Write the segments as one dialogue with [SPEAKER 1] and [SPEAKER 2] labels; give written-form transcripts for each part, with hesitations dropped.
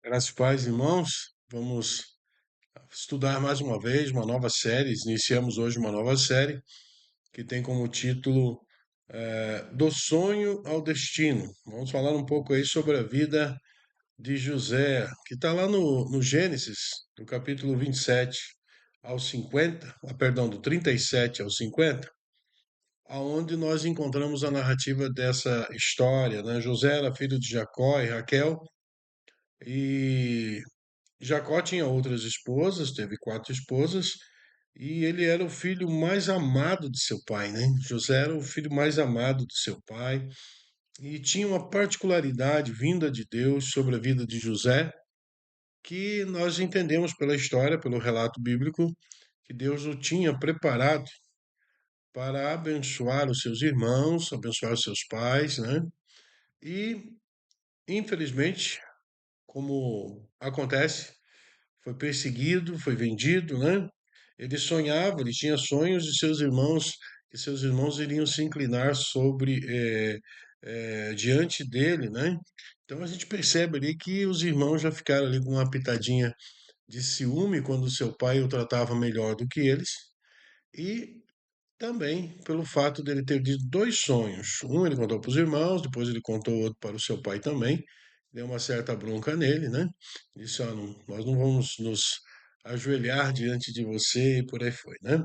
[SPEAKER 1] Graças e paz, irmãos. Vamos estudar mais uma vez uma nova série. Iniciamos hoje uma nova série que tem como título Do Sonho ao Destino. Vamos falar um pouco aí sobre a vida de José, que está lá no Gênesis, do capítulo 27 ao 50, perdão, do 37 ao 50, aonde nós encontramos a narrativa dessa história, né? José era filho de Jacó e Raquel, e Jacó tinha outras esposas, teve quatro esposas, e ele era o filho mais amado de seu pai, né? José era o filho mais amado de seu pai, e tinha uma particularidade vinda de Deus sobre a vida de José, que nós entendemos pela história, pelo relato bíblico, que Deus o tinha preparado para abençoar os seus irmãos, abençoar os seus pais, né? E, infelizmente, como acontece, foi perseguido, foi vendido, né? Ele sonhava, ele tinha sonhos de seus irmãos, que seus irmãos iriam se inclinar sobre diante dele, né? Então a gente percebe ali que os irmãos já ficaram ali com uma pitadinha de ciúme quando seu pai o tratava melhor do que eles, e também pelo fato dele ter tido dois sonhos. Um ele contou para os irmãos, depois ele contou outro para o seu pai também. Deu uma certa bronca nele, né? Disse: "Ó, nós não vamos nos ajoelhar diante de você", e por aí foi, né?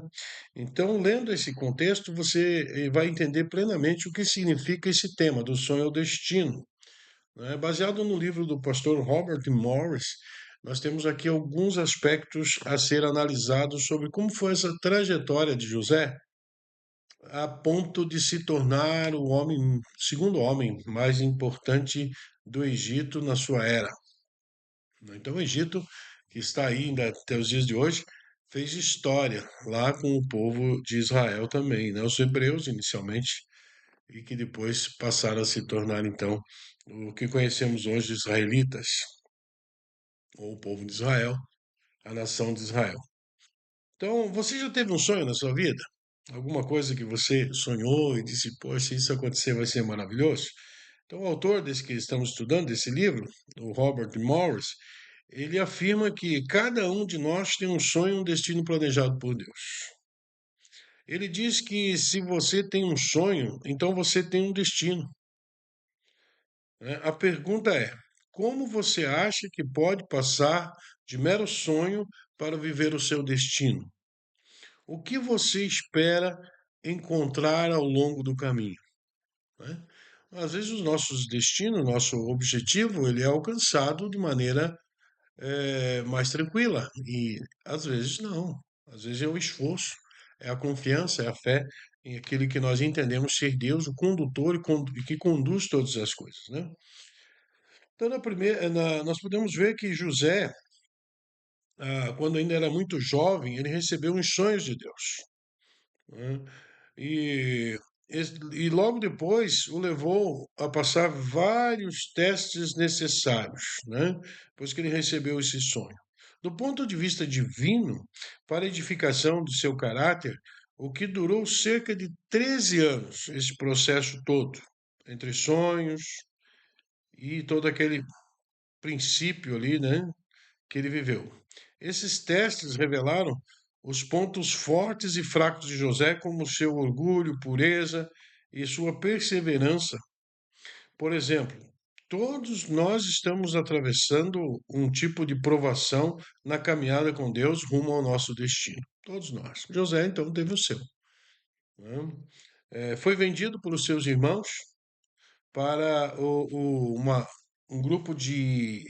[SPEAKER 1] Então, lendo esse contexto, você vai entender plenamente o que significa esse tema do sonho ao destino, né? Baseado no livro do pastor Robert Morris, nós temos aqui alguns aspectos a ser analisados sobre como foi essa trajetória de José a ponto de se tornar o homem, segundo homem mais importante do Egito na sua era, né? Então, o Egito, que está aí ainda até os dias de hoje, fez história lá com o povo de Israel também, né? Os hebreus inicialmente, e que depois passaram a se tornar, então, o que conhecemos hoje, israelitas, ou o povo de Israel, a nação de Israel. Então, você já teve um sonho na sua vida? Alguma coisa que você sonhou e disse: "Poxa, se isso acontecer vai ser maravilhoso"? Então, o autor desse que estamos estudando, desse livro, o Robert Morris, ele afirma que cada um de nós tem um sonho e um destino planejado por Deus. Ele diz que se você tem um sonho, então você tem um destino, né? A pergunta é: como você acha que pode passar de mero sonho para viver o seu destino? O que você espera encontrar ao longo do caminho, né? Às vezes os nossos destinos, nosso objetivo, ele é alcançado de maneira mais tranquila, e às vezes não. Às vezes é o esforço, é a confiança, é a fé em aquele que nós entendemos ser Deus, o condutor e que conduz todas as coisas, né? Então, nós podemos ver que José, quando ainda era muito jovem, ele recebeu uns sonhos de Deus, né? E, e logo depois o levou a passar vários testes necessários, né? Depois que ele recebeu esse sonho. Do ponto de vista divino, para a edificação do seu caráter, o que durou cerca de 13 anos, esse processo todo, entre sonhos e todo aquele princípio ali, né, que ele viveu. Esses testes revelaram os pontos fortes e fracos de José, como seu orgulho, pureza e sua perseverança. Por exemplo, todos nós estamos atravessando um tipo de provação na caminhada com Deus rumo ao nosso destino. Todos nós. José, então, teve o seu, né? Foi vendido pelos seus irmãos para um grupo de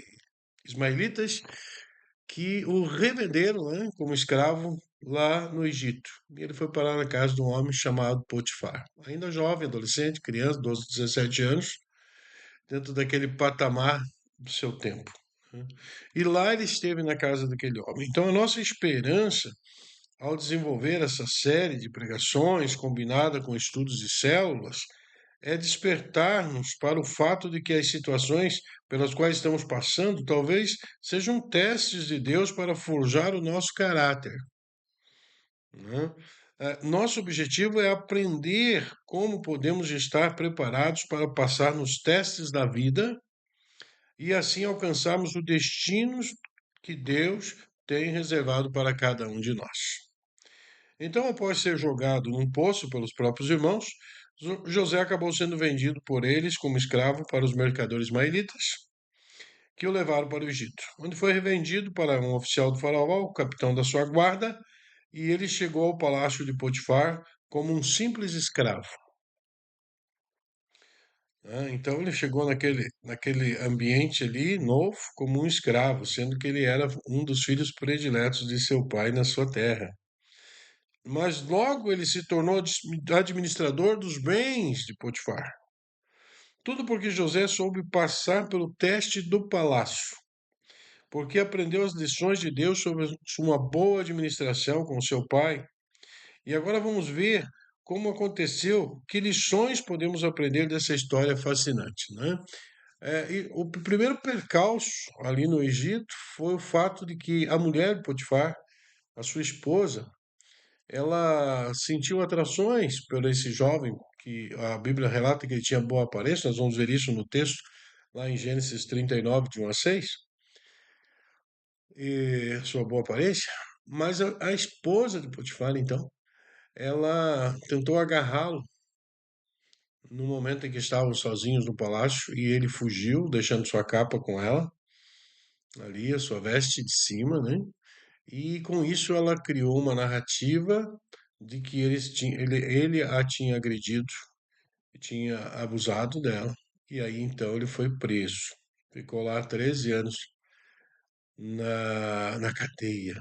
[SPEAKER 1] ismaelitas que o revenderam, né, como escravo lá no Egito. E ele foi parar na casa de um homem chamado Potifar. Ainda jovem, adolescente, criança, 12, 17 anos, dentro daquele patamar do seu tempo, né? E lá ele esteve na casa daquele homem. Então a nossa esperança, ao desenvolver essa série de pregações combinada com estudos de células, é despertar-nos para o fato de que as situações pelas quais estamos passando talvez sejam testes de Deus para forjar o nosso caráter, né? Nosso objetivo é aprender como podemos estar preparados para passar nos testes da vida e assim alcançarmos o destino que Deus tem reservado para cada um de nós. Então, após ser jogado num poço pelos próprios irmãos, José acabou sendo vendido por eles como escravo para os mercadores mailitas, que o levaram para o Egito, onde foi revendido para um oficial do faraó, o capitão da sua guarda, e ele chegou ao palácio de Potifar como um simples escravo. Então ele chegou naquele ambiente ali novo como um escravo, sendo que ele era um dos filhos prediletos de seu pai na sua terra. Mas logo ele se tornou administrador dos bens de Potifar. Tudo porque José soube passar pelo teste do palácio, porque aprendeu as lições de Deus sobre uma boa administração com seu pai. E agora vamos ver como aconteceu, que lições podemos aprender dessa história fascinante, né? E o primeiro percalço ali no Egito foi o fato de que a mulher de Potifar, a sua esposa, ela sentiu atrações por esse jovem, que a Bíblia relata que ele tinha boa aparência, nós vamos ver isso no texto, lá em Gênesis 39, de 1 a 6, e sua boa aparência, mas a esposa de Potifar, então, ela tentou agarrá-lo no momento em que estavam sozinhos no palácio e ele fugiu, deixando sua capa com ela, ali, a sua veste de cima, né? E com isso ela criou uma narrativa de que ele a tinha agredido, tinha abusado dela. E aí então ele foi preso. Ficou lá 13 anos na cadeia.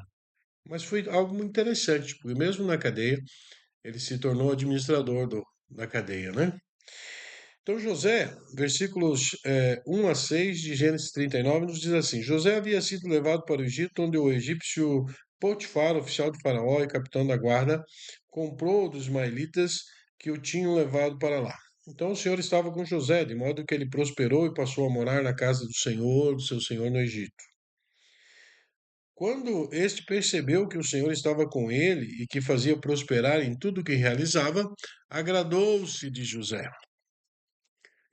[SPEAKER 1] Mas foi algo muito interessante, porque mesmo na cadeia, ele se tornou administrador da cadeia, né? Então José, versículos 1 a 6 de Gênesis 39, nos diz assim: José havia sido levado para o Egito, onde o egípcio Potifar, oficial de Faraó e capitão da guarda, comprou dos ismaelitas que o tinham levado para lá. Então o Senhor estava com José, de modo que ele prosperou e passou a morar na casa do seu Senhor no Egito. Quando este percebeu que o Senhor estava com ele e que fazia prosperar em tudo o que realizava, agradou-se de José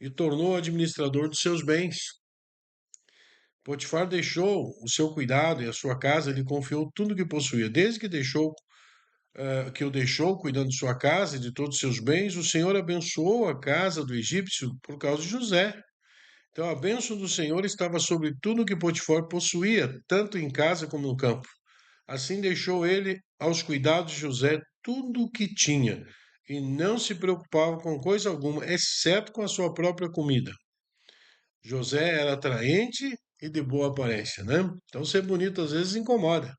[SPEAKER 1] e tornou administrador dos seus bens. Potifar deixou o seu cuidado e a sua casa, lhe confiou tudo o que possuía. Desde que o deixou cuidando de sua casa e de todos os seus bens, o Senhor abençoou a casa do egípcio por causa de José. Então a bênção do Senhor estava sobre tudo o que Potifar possuía, tanto em casa como no campo. Assim deixou ele aos cuidados de José tudo o que tinha, e não se preocupava com coisa alguma, exceto com a sua própria comida. José era atraente e de boa aparência, né? Então ser bonito às vezes incomoda,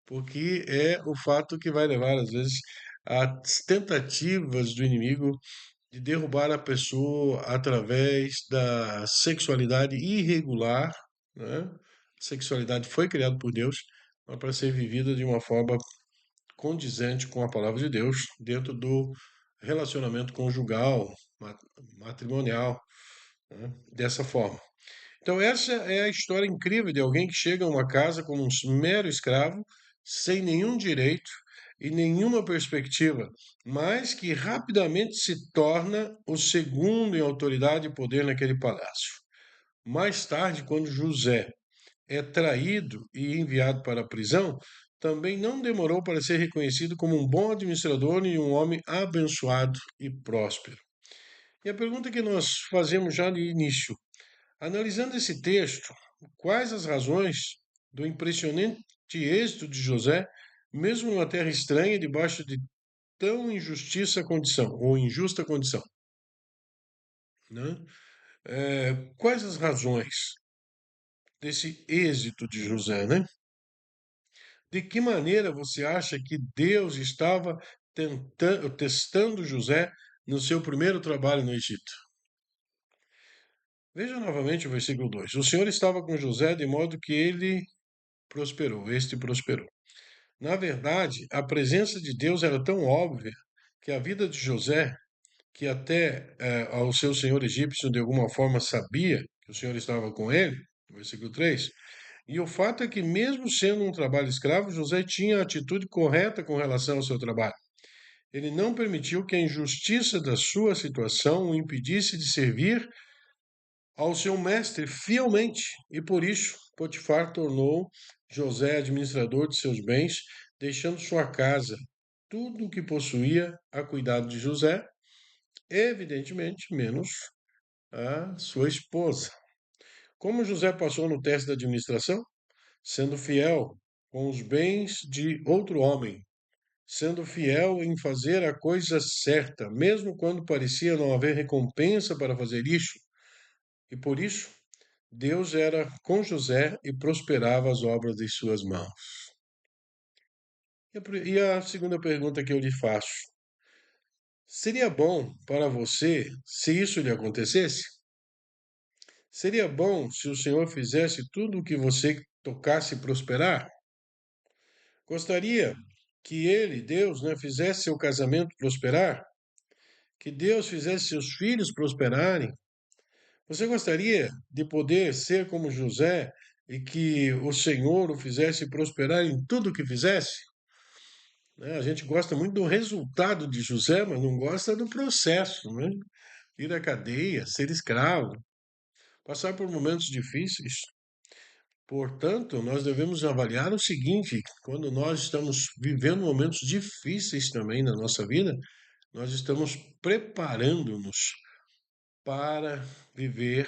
[SPEAKER 1] porque é o fato que vai levar às vezes às tentativas do inimigo de derrubar a pessoa através da sexualidade irregular, né? A sexualidade foi criada por Deus, mas para ser vivida de uma forma condizente com a palavra de Deus dentro do relacionamento conjugal, matrimonial, né? Dessa forma. Então, essa é a história incrível de alguém que chega a uma casa como um mero escravo, sem nenhum direito e nenhuma perspectiva, mas que rapidamente se torna o segundo em autoridade e poder naquele palácio. Mais tarde, quando José é traído e enviado para a prisão, também não demorou para ser reconhecido como um bom administrador e um homem abençoado e próspero. E a pergunta que nós fazemos já no início: analisando esse texto, quais as razões do impressionante êxito de José, mesmo numa terra estranha, debaixo de tão injusta condição, né? Quais as razões desse êxito de José, né? De que maneira você acha que Deus estava testando José no seu primeiro trabalho no Egito? Veja novamente o versículo 2. O Senhor estava com José de modo que ele prosperou, este prosperou. Na verdade, a presença de Deus era tão óbvia que a vida de José, que até ao seu senhor egípcio de alguma forma sabia que o Senhor estava com ele, no versículo 3, e o fato é que, mesmo sendo um trabalho escravo, José tinha a atitude correta com relação ao seu trabalho. Ele não permitiu que a injustiça da sua situação o impedisse de servir ao seu mestre fielmente, e por isso Potifar tornou José administrador de seus bens, deixando sua casa, tudo o que possuía, a cuidado de José, evidentemente, menos a sua esposa. Como José passou no teste da administração? Sendo fiel com os bens de outro homem, sendo fiel em fazer a coisa certa, mesmo quando parecia não haver recompensa para fazer isso. E por isso, Deus era com José e prosperava as obras de suas mãos. E a segunda pergunta que eu lhe faço: seria bom para você se isso lhe acontecesse? Seria bom se o Senhor fizesse tudo o que você tocasse prosperar? Gostaria que ele, Deus, né, fizesse seu casamento prosperar? Que Deus fizesse seus filhos prosperarem? Você gostaria de poder ser como José e que o Senhor o fizesse prosperar em tudo o que fizesse? Né? A gente gosta muito do resultado de José, mas não gosta do processo, né? Ir à cadeia, ser escravo, passar por momentos difíceis. Portanto, nós devemos avaliar o seguinte: quando nós estamos vivendo momentos difíceis também na nossa vida, nós estamos preparando-nos para viver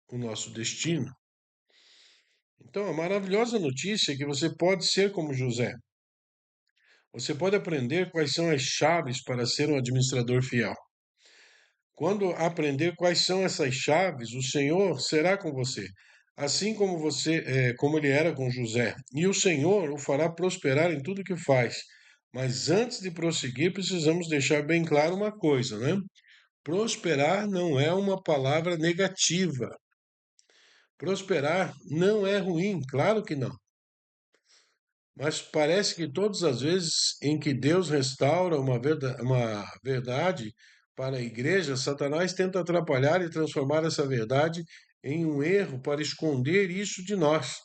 [SPEAKER 1] o nosso destino. Então, a maravilhosa notícia é que você pode ser como José. Você pode aprender quais são as chaves para ser um administrador fiel. Quando aprender quais são essas chaves, o Senhor será com você, assim como como ele era com José. E o Senhor o fará prosperar em tudo que faz. Mas antes de prosseguir, precisamos deixar bem claro uma coisa, né? Prosperar não é uma palavra negativa. Prosperar não é ruim, claro que não. Mas parece que todas as vezes em que Deus restaura uma verdade para a igreja, Satanás tenta atrapalhar e transformar essa verdade em um erro para esconder isso de nós.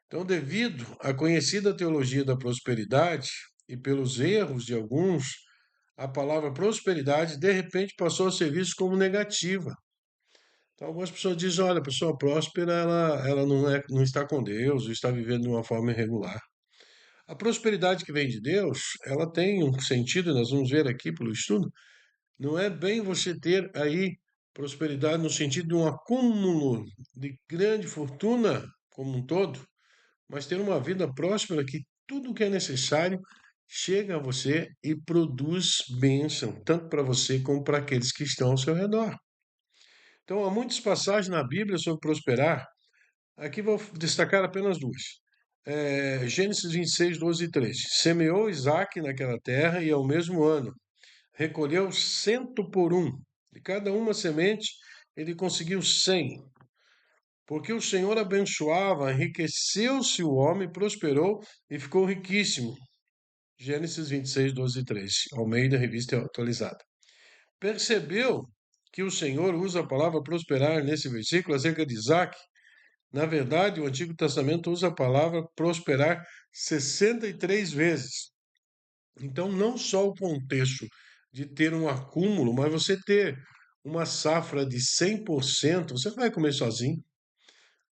[SPEAKER 1] Então, devido à conhecida teologia da prosperidade e pelos erros de alguns, a palavra prosperidade de repente passou a ser vista como negativa. Então, algumas pessoas dizem: olha, a pessoa próspera ela não está com Deus, está vivendo de uma forma irregular. A prosperidade que vem de Deus, ela tem um sentido, nós vamos ver aqui pelo estudo, não é bem você ter aí prosperidade no sentido de um acúmulo de grande fortuna como um todo, mas ter uma vida próspera que tudo o que é necessário chega a você e produz bênção, tanto para você como para aqueles que estão ao seu redor. Então, há muitas passagens na Bíblia sobre prosperar. Aqui vou destacar apenas duas. Gênesis 26, 12 e 13. Semeou Isaac naquela terra e ao mesmo ano recolheu 100 por 1. De cada uma semente ele conseguiu 100. Porque o Senhor abençoava, enriqueceu-se o homem, prosperou e ficou riquíssimo. Gênesis 26, 12 e 13. Almeida, revista atualizada. Percebeu que o Senhor usa a palavra prosperar nesse versículo acerca de Isaac? Na verdade, o Antigo Testamento usa a palavra prosperar 63 vezes. Então, não só o contexto de ter um acúmulo, mas você ter uma safra de 100%, você não vai comer sozinho.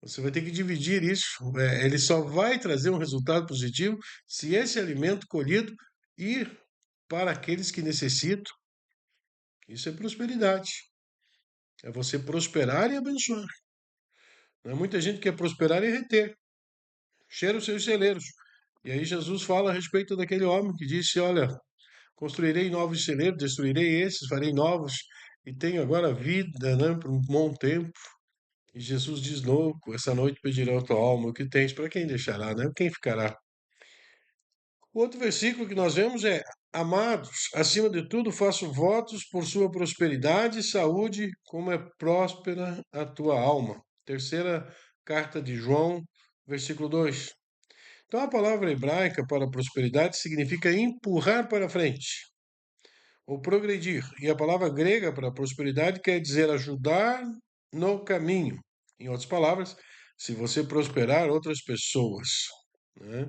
[SPEAKER 1] Você vai ter que dividir isso. Ele só vai trazer um resultado positivo se esse alimento colhido ir para aqueles que necessitam. Isso é prosperidade. É você prosperar e abençoar. Não é muita gente que quer prosperar e reter. Cheira os seus celeiros. E aí Jesus fala a respeito daquele homem que disse: olha, construirei novos celeiros, destruirei esses, farei novos, e tenho agora vida, né, por um bom tempo. E Jesus diz: louco, essa noite pedirá a tua alma, o que tens, para quem deixará, né? Quem ficará? O outro versículo que nós vemos é: amados, acima de tudo, faço votos por sua prosperidade e saúde, como é próspera a tua alma. Terceira carta de João, versículo 2. Então, a palavra hebraica para prosperidade significa empurrar para frente ou progredir. E a palavra grega para prosperidade quer dizer ajudar no caminho. Em outras palavras, se você prosperar outras pessoas, né,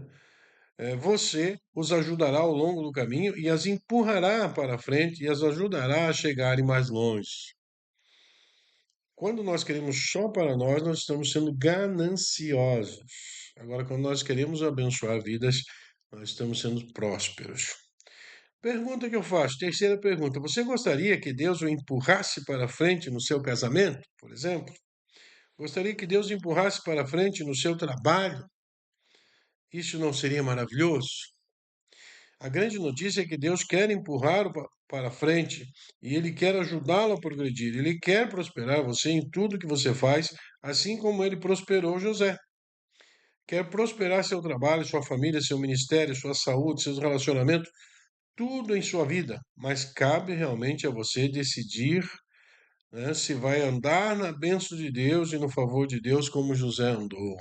[SPEAKER 1] você os ajudará ao longo do caminho e as empurrará para frente e as ajudará a chegarem mais longe. Quando nós queremos só para nós estamos sendo gananciosos. Agora, quando nós queremos abençoar vidas, nós estamos sendo prósperos. Pergunta que eu faço, terceira pergunta. Você gostaria que Deus o empurrasse para frente no seu casamento, por exemplo? Gostaria que Deus o empurrasse para frente no seu trabalho? Isso não seria maravilhoso? A grande notícia é que Deus quer empurrar para frente e Ele quer ajudá-lo a progredir. Ele quer prosperar você em tudo que você faz, assim como Ele prosperou José. Quer prosperar seu trabalho, sua família, seu ministério, sua saúde, seus relacionamentos, tudo em sua vida. Mas cabe realmente a você decidir, né, se vai andar na bênção de Deus e no favor de Deus como José andou.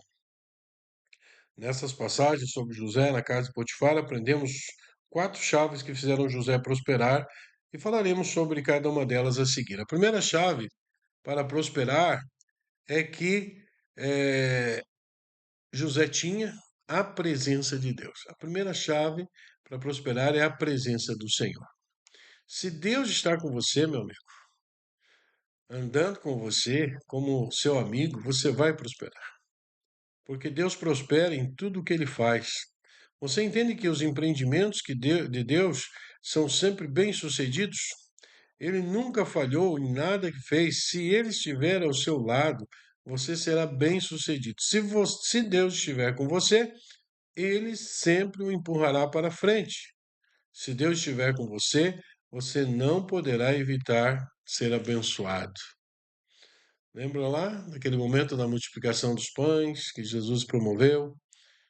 [SPEAKER 1] Nessas passagens sobre José na casa de Potifar, aprendemos 4 chaves que fizeram José prosperar e falaremos sobre cada uma delas a seguir. A primeira chave para prosperar é que eh, José tinha a presença de Deus. A primeira chave para prosperar é a presença do Senhor. Se Deus está com você, meu amigo, andando com você como seu amigo, você vai prosperar. Porque Deus prospera em tudo o que ele faz. Você entende que os empreendimentos de Deus são sempre bem-sucedidos? Ele nunca falhou em nada que fez. Se ele estiver ao seu lado, você será bem-sucedido. Se Deus estiver com você, ele sempre o empurrará para frente. Se Deus estiver com você, você não poderá evitar ser abençoado. Lembra lá daquele momento da multiplicação dos pães que Jesus promoveu?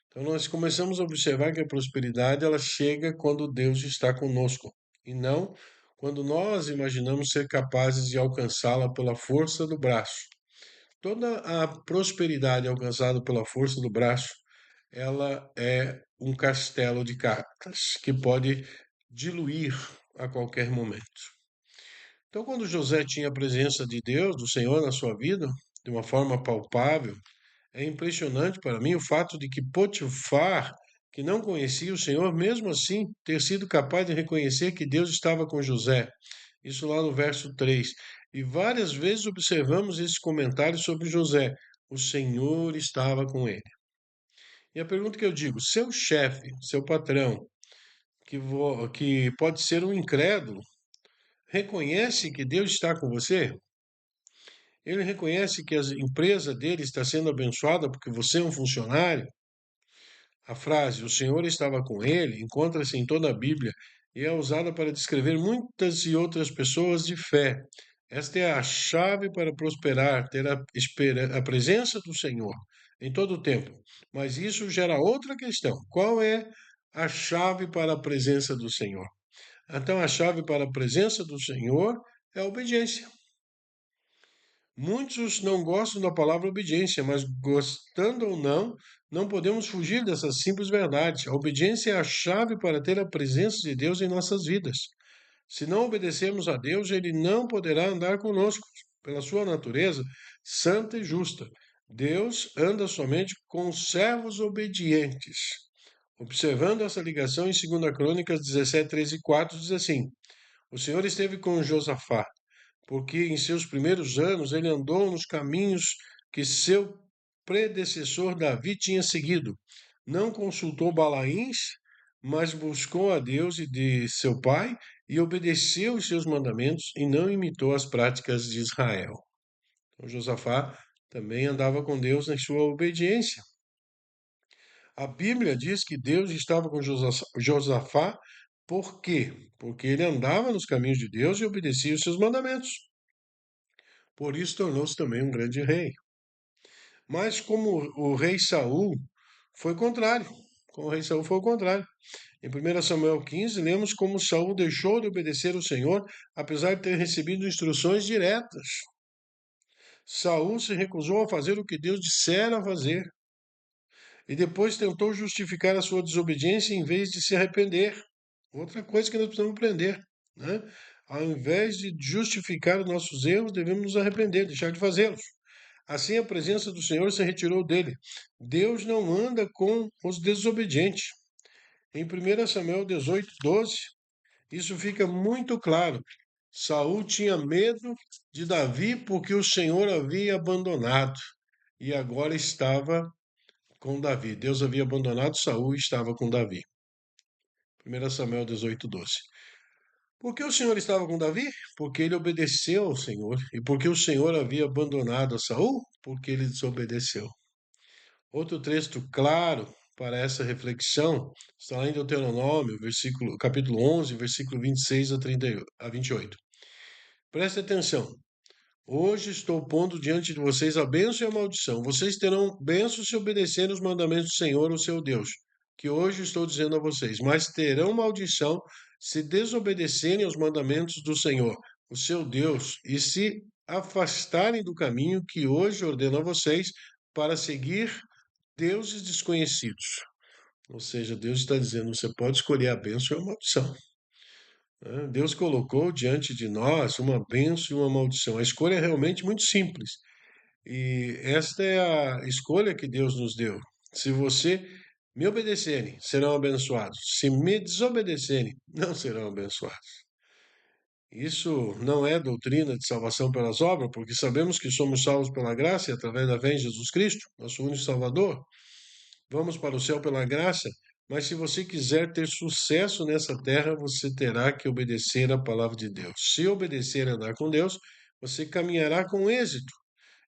[SPEAKER 1] Então nós começamos a observar que a prosperidade ela chega quando Deus está conosco e não quando nós imaginamos ser capazes de alcançá-la pela força do braço. Toda a prosperidade alcançada pela força do braço, ela é um castelo de cartas que pode diluir a qualquer momento. Então, quando José tinha a presença de Deus, do Senhor na sua vida, de uma forma palpável, é impressionante para mim o fato de que Potifar, que não conhecia o Senhor, mesmo assim ter sido capaz de reconhecer que Deus estava com José. Isso lá no verso 3. E várias vezes observamos esse comentário sobre José. O Senhor estava com ele. E a pergunta que eu digo: seu chefe, seu patrão, que pode ser um incrédulo, reconhece que Deus está com você? Ele reconhece que a empresa dele está sendo abençoada porque você é um funcionário? A frase "o Senhor estava com ele" encontra-se em toda a Bíblia e é usada para descrever muitas e outras pessoas de fé. Esta é a chave para prosperar, ter a presença do Senhor em todo o tempo. Mas isso gera outra questão. Qual é a chave para a presença do Senhor? Então, a chave para a presença do Senhor é a obediência. Muitos não gostam da palavra obediência, mas gostando ou não, não podemos fugir dessa simples verdade. A obediência é a chave para ter a presença de Deus em nossas vidas. Se não obedecermos a Deus, ele não poderá andar conosco. Pela sua natureza santa e justa, Deus anda somente com servos obedientes. Observando essa ligação em 2 Crônicas 17, 3 e 4, diz assim: o Senhor esteve com Josafá, porque em seus primeiros anos ele andou nos caminhos que seu predecessor Davi tinha seguido. Não consultou Balaíns, mas buscou a Deus e de seu pai e obedeceu os seus mandamentos e não imitou as práticas de Israel. Então, Josafá também andava com Deus na sua obediência. A Bíblia diz que Deus estava com Josafá, por quê? Porque ele andava nos caminhos de Deus e obedecia os seus mandamentos. Por isso tornou-se também um grande rei. Mas como o rei Saul foi contrário, com o rei Saul foi o contrário. Em 1 Samuel 15, lemos como Saul deixou de obedecer ao Senhor, apesar de ter recebido instruções diretas. Saul se recusou a fazer o que Deus dissera fazer. E depois tentou justificar a sua desobediência em vez de se arrepender. Outra coisa que nós precisamos aprender, né? Ao invés de justificar os nossos erros, devemos nos arrepender, deixar de fazê-los. Assim a presença do Senhor se retirou dele. Deus não anda com os desobedientes. Em 1 Samuel 18, 12, isso fica muito claro. Saul tinha medo de Davi porque o Senhor havia abandonado e agora estava com Davi. Deus havia abandonado Saul e estava com Davi. 1 Samuel 18:12. Por que o Senhor estava com Davi? Porque ele obedeceu ao Senhor. E porque o Senhor havia abandonado a Saul? Porque ele desobedeceu. Outro texto claro para essa reflexão está lá em Deuteronômio, capítulo 11, versículo 26 a 28. Preste atenção. Hoje estou pondo diante de vocês a bênção e a maldição. Vocês terão bênção se obedecerem os mandamentos do Senhor, o seu Deus, que hoje estou dizendo a vocês, mas terão maldição se desobedecerem aos mandamentos do Senhor, o seu Deus, e se afastarem do caminho que hoje ordeno a vocês para seguir deuses desconhecidos. Ou seja, Deus está dizendo, você pode escolher a bênção ou a maldição. Deus colocou diante de nós uma bênção e uma maldição. A escolha é realmente muito simples. E esta é a escolha que Deus nos deu. Se você me obedecerem, serão abençoados. Se me desobedecerem, não serão abençoados. Isso não é doutrina de salvação pelas obras, porque sabemos que somos salvos pela graça e através da fé em Jesus Cristo, nosso único Salvador. Vamos para o céu pela graça, mas se você quiser ter sucesso nessa terra, você terá que obedecer à palavra de Deus. Se obedecer e andar com Deus, você caminhará com êxito.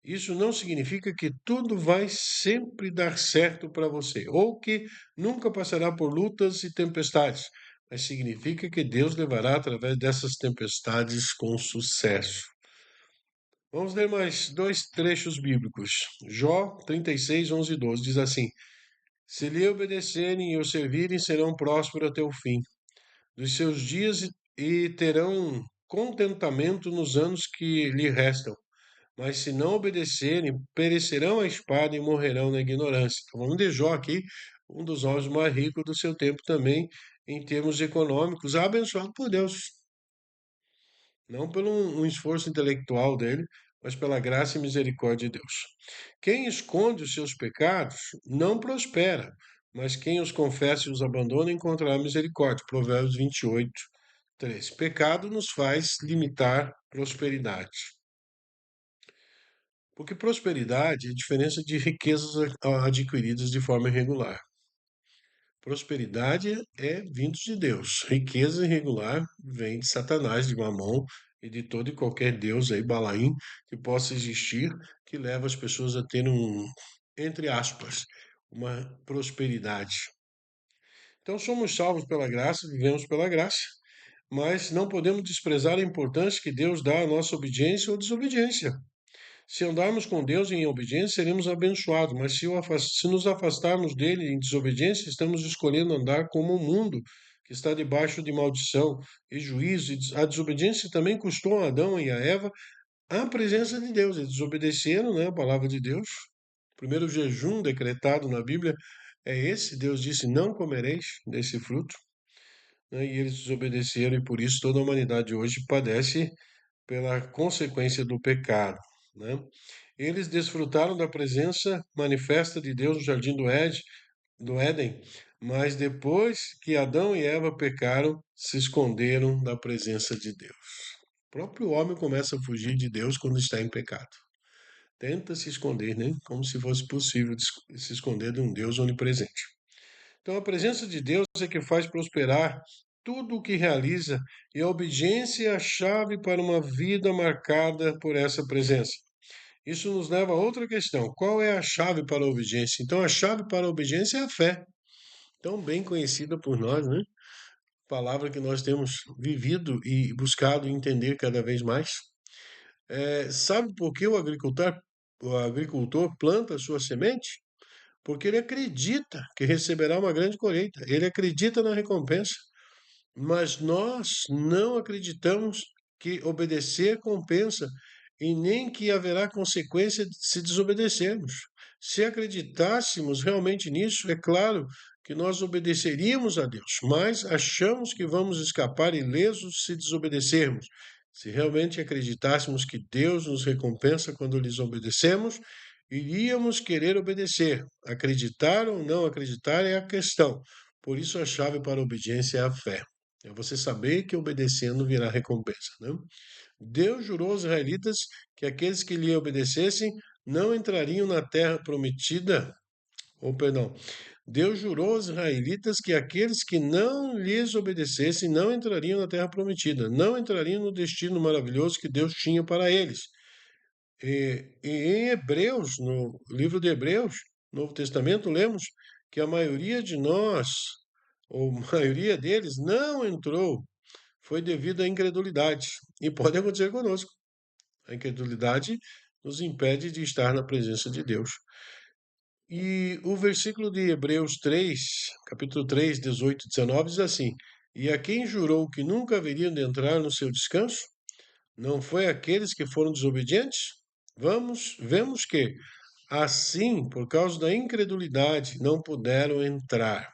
[SPEAKER 1] Isso não significa que tudo vai sempre dar certo para você, ou que nunca passará por lutas e tempestades, mas significa que Deus levará através dessas tempestades com sucesso. Vamos ler mais dois trechos bíblicos. Jó 36, 11 e 12 diz assim: Se lhe obedecerem e o servirem, serão prósperos até o fim dos seus dias e terão contentamento nos anos que lhe restam. Mas se não obedecerem, perecerão a espada e morrerão na ignorância. Então, vamos de Jó aqui, um dos homens mais ricos do seu tempo também, em termos econômicos, abençoado por Deus. Não pelo um esforço intelectual dele, mas pela graça e misericórdia de Deus. Quem esconde os seus pecados não prospera, mas quem os confessa e os abandona encontrará misericórdia. Provérbios 28, 3. Pecado nos faz limitar prosperidade. Porque prosperidade é a diferença de riquezas adquiridas de forma irregular. Prosperidade é vindo de Deus. Riqueza irregular vem de Satanás, de Mamon e de todo e qualquer deus aí, Balaim, que possa existir, que leva as pessoas a ter entre aspas, uma prosperidade. Então somos salvos pela graça, vivemos pela graça, mas não podemos desprezar a importância que Deus dá à nossa obediência ou desobediência. Se andarmos com Deus em obediência, seremos abençoados, mas se nos afastarmos dele em desobediência, estamos escolhendo andar como o mundo, que está debaixo de maldição e juízo. E a desobediência também custou a Adão e a Eva a presença de Deus. Eles desobedeceram, né, a palavra de Deus. O primeiro jejum decretado na Bíblia é esse. Deus disse, não comereis desse fruto. Né, e eles desobedeceram e por isso toda a humanidade hoje padece pela consequência do pecado, né? Eles desfrutaram da presença manifesta de Deus no jardim do Éden, mas depois que Adão e Eva pecaram, se esconderam da presença de Deus. O próprio homem começa a fugir de Deus quando está em pecado. Tenta se esconder, né? Como se fosse possível se esconder de um Deus onipresente. Então, a presença de Deus é que faz prosperar tudo o que realiza, e a obediência é a chave para uma vida marcada por essa presença. Isso nos leva a outra questão: qual é a chave para a obediência? Então, a chave para a obediência é a fé, tão bem conhecida por nós, né? Palavra que nós temos vivido e buscado entender cada vez mais. Sabe por que o agricultor planta a sua semente? Porque ele acredita que receberá uma grande colheita, ele acredita na recompensa. Mas nós não acreditamos que obedecer compensa e nem que haverá consequência se desobedecermos. Se acreditássemos realmente nisso, é claro que nós obedeceríamos a Deus, mas achamos que vamos escapar ilesos se desobedecermos. Se realmente acreditássemos que Deus nos recompensa quando lhes obedecemos, iríamos querer obedecer. Acreditar ou não acreditar é a questão. Por isso, a chave para a obediência é a fé. É você saber que obedecendo virá recompensa, né? Deus jurou aos israelitas que aqueles que lhe obedecessem não entrariam na terra prometida, ou perdão, Deus jurou aos israelitas que aqueles que não lhes obedecessem não entrariam na terra prometida, não entrariam no destino maravilhoso que Deus tinha para eles. E em Hebreus, no livro de Hebreus, Novo Testamento, lemos que a maioria de nós, ou a maioria deles, não entrou, foi devido à incredulidade. E pode acontecer conosco. A incredulidade nos impede de estar na presença de Deus. E o versículo de Hebreus 3, capítulo 3, 18 e 19 diz assim: E a quem jurou que nunca haveriam de entrar no seu descanso, não foi aqueles que foram desobedientes? Vemos que, assim, por causa da incredulidade, não puderam entrar.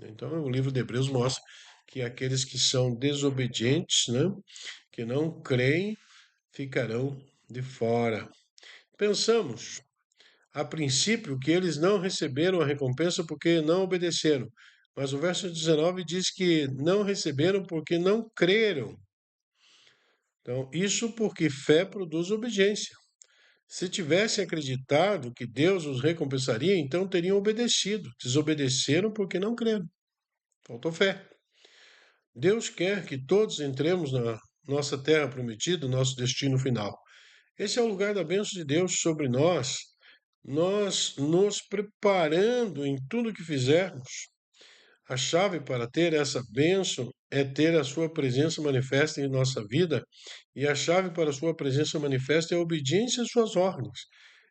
[SPEAKER 1] Então, o livro de Hebreus mostra que aqueles que são desobedientes, né, que não creem, ficarão de fora. Pensamos, a princípio, que eles não receberam a recompensa porque não obedeceram. Mas o verso 19 diz que não receberam porque não creram. Então, isso porque fé produz obediência. Se tivessem acreditado que Deus os recompensaria, então teriam obedecido. Desobedeceram porque não creram. Faltou fé. Deus quer que todos entremos na nossa terra prometida, nosso destino final. Esse é o lugar da bênção de Deus sobre nós nos preparando em tudo que fizermos. A chave para ter essa bênção é ter a sua presença manifesta em nossa vida, e a chave para a sua presença manifesta é a obediência às suas ordens.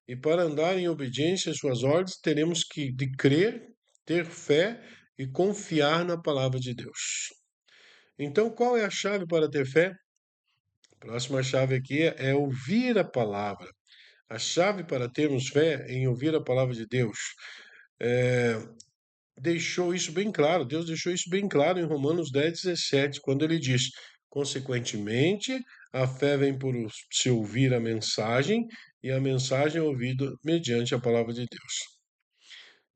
[SPEAKER 1] E para andar em obediência às suas ordens, teremos que de crer, ter fé e confiar na palavra de Deus. Então, qual é a chave para ter fé? A próxima chave aqui é ouvir a palavra. A chave para termos fé em ouvir a palavra de Deus. Deixou isso bem claro, Deus deixou isso bem claro em Romanos 10, 17, quando ele diz: consequentemente, a fé vem por se ouvir a mensagem, e a mensagem é ouvida mediante a palavra de Deus.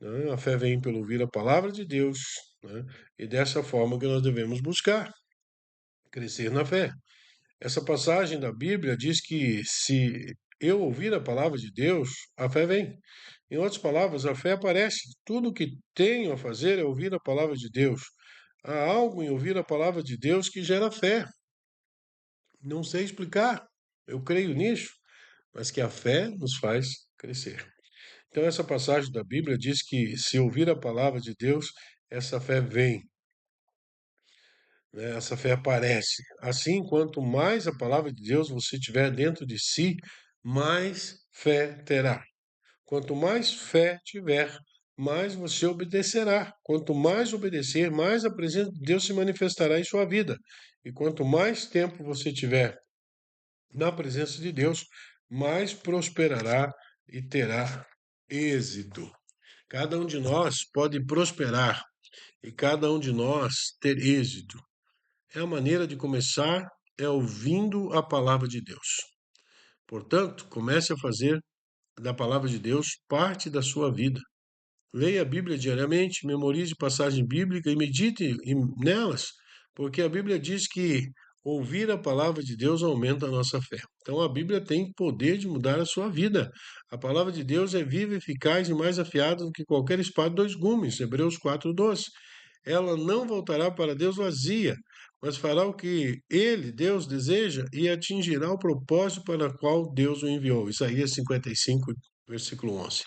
[SPEAKER 1] Né? A fé vem pelo ouvir a palavra de Deus, né? E dessa forma que nós devemos buscar crescer na fé. Essa passagem da Bíblia diz que se eu ouvir a palavra de Deus, a fé vem. Em outras palavras, a fé aparece. Tudo o que tenho a fazer é ouvir a palavra de Deus. Há algo em ouvir a palavra de Deus que gera fé. Não sei explicar. Eu creio nisso, mas que a fé nos faz crescer. Então, essa passagem da Bíblia diz que se ouvir a palavra de Deus, essa fé vem, né? Essa fé aparece. Assim, quanto mais a palavra de Deus você tiver dentro de si, mais fé terá. Quanto mais fé tiver, mais você obedecerá. Quanto mais obedecer, mais a presença de Deus se manifestará em sua vida. E quanto mais tempo você tiver na presença de Deus, mais prosperará e terá êxito. Cada um de nós pode prosperar e cada um de nós ter êxito. É a maneira de começar, é ouvindo a palavra de Deus. Portanto, comece a fazer da palavra de Deus parte da sua vida. Leia a Bíblia diariamente, memorize passagem bíblica e medite nelas, porque a Bíblia diz que ouvir a palavra de Deus aumenta a nossa fé. Então a Bíblia tem poder de mudar a sua vida. A palavra de Deus é viva, eficaz e mais afiada do que qualquer espada de dois gumes. Hebreus 4:12. Ela não voltará para Deus vazia, mas fará o que ele, Deus, deseja e atingirá o propósito para o qual Deus o enviou. Isaías 55, versículo 11.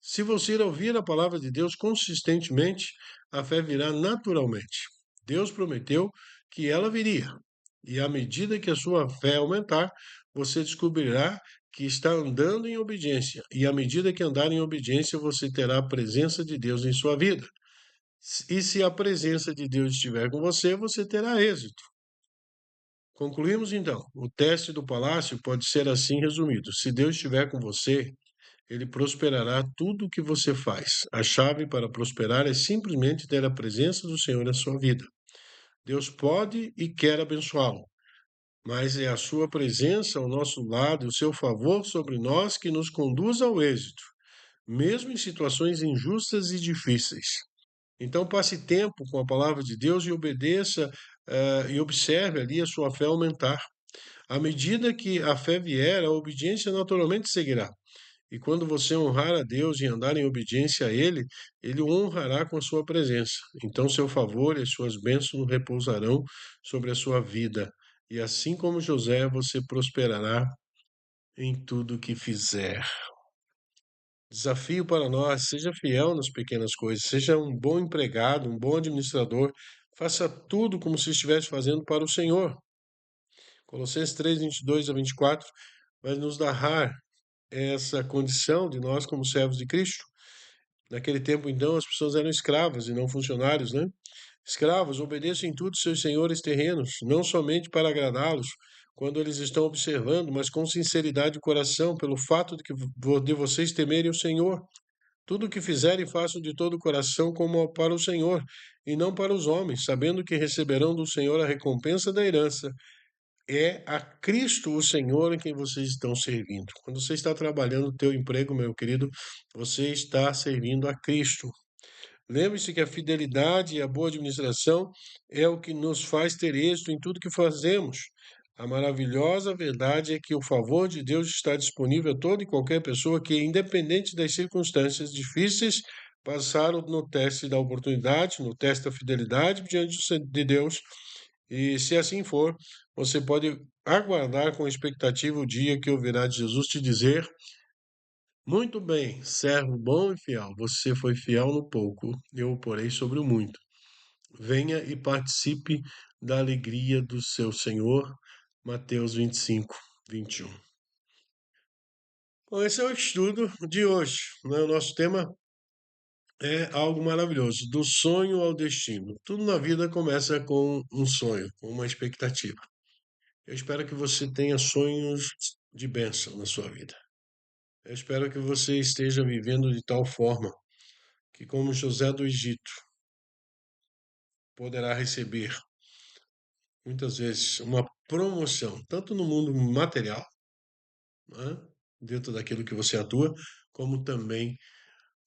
[SPEAKER 1] Se você ouvir a palavra de Deus consistentemente, a fé virá naturalmente. Deus prometeu que ela viria. E à medida que a sua fé aumentar, você descobrirá que está andando em obediência. E à medida que andar em obediência, você terá a presença de Deus em sua vida. E se a presença de Deus estiver com você, você terá êxito. Concluímos então. O teste do palácio pode ser assim resumido: se Deus estiver com você, ele prosperará tudo o que você faz. A chave para prosperar é simplesmente ter a presença do Senhor na sua vida. Deus pode e quer abençoá-lo, mas é a sua presença ao nosso lado e o seu favor sobre nós que nos conduz ao êxito, mesmo em situações injustas e difíceis. Então passe tempo com a palavra de Deus e obedeça, e observe ali a sua fé aumentar. À medida que a fé vier, a obediência naturalmente seguirá. E quando você honrar a Deus e andar em obediência a Ele, Ele o honrará com a sua presença. Então, seu favor e as suas bênçãos repousarão sobre a sua vida. E assim como José, você prosperará em tudo que fizer. Desafio para nós: seja fiel nas pequenas coisas, seja um bom empregado, um bom administrador, faça tudo como se estivesse fazendo para o Senhor. Colossenses 3, 22 a 24 vai nos narrar essa condição de nós como servos de Cristo. Naquele tempo, então, as pessoas eram escravas e não funcionários, né? Escravos, obedeçam em tudo seus senhores terrenos, não somente para agradá-los, quando eles estão observando, mas com sinceridade de coração, pelo fato de vocês temerem o Senhor. Tudo o que fizerem, façam de todo o coração como para o Senhor, e não para os homens, sabendo que receberão do Senhor a recompensa da herança. É a Cristo o Senhor em quem vocês estão servindo. Quando você está trabalhando o teu emprego, meu querido, você está servindo a Cristo. Lembre-se que a fidelidade e a boa administração é o que nos faz ter êxito em tudo que fazemos. A maravilhosa verdade é que o favor de Deus está disponível a toda e qualquer pessoa que, independente das circunstâncias difíceis, passaram no teste da oportunidade, no teste da fidelidade diante de Deus. E se assim for, você pode aguardar com expectativa o dia que ouvirá de Jesus te dizer: muito bem, servo bom e fiel. Você foi fiel no pouco, eu o porei sobre o muito. Venha e participe da alegria do seu Senhor. Mateus 25, 21. Bom, esse é o estudo de hoje, né? O nosso tema é algo maravilhoso, do sonho ao destino. Tudo na vida começa com um sonho, com uma expectativa. Eu espero que você tenha sonhos de bênção na sua vida. Eu espero que você esteja vivendo de tal forma que, como José do Egito, poderá receber muitas vezes uma promoção, tanto no mundo material, né, dentro daquilo que você atua, como também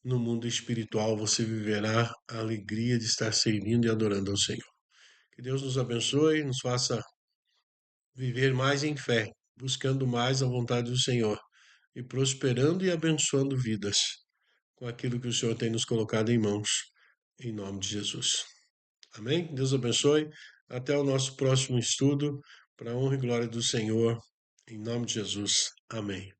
[SPEAKER 1] no mundo espiritual você viverá a alegria de estar servindo e adorando ao Senhor. Que Deus nos abençoe, nos faça viver mais em fé, buscando mais a vontade do Senhor e prosperando e abençoando vidas com aquilo que o Senhor tem nos colocado em mãos, em nome de Jesus. Amém? Deus abençoe. Até o nosso próximo estudo, para a honra e glória do Senhor, em nome de Jesus. Amém.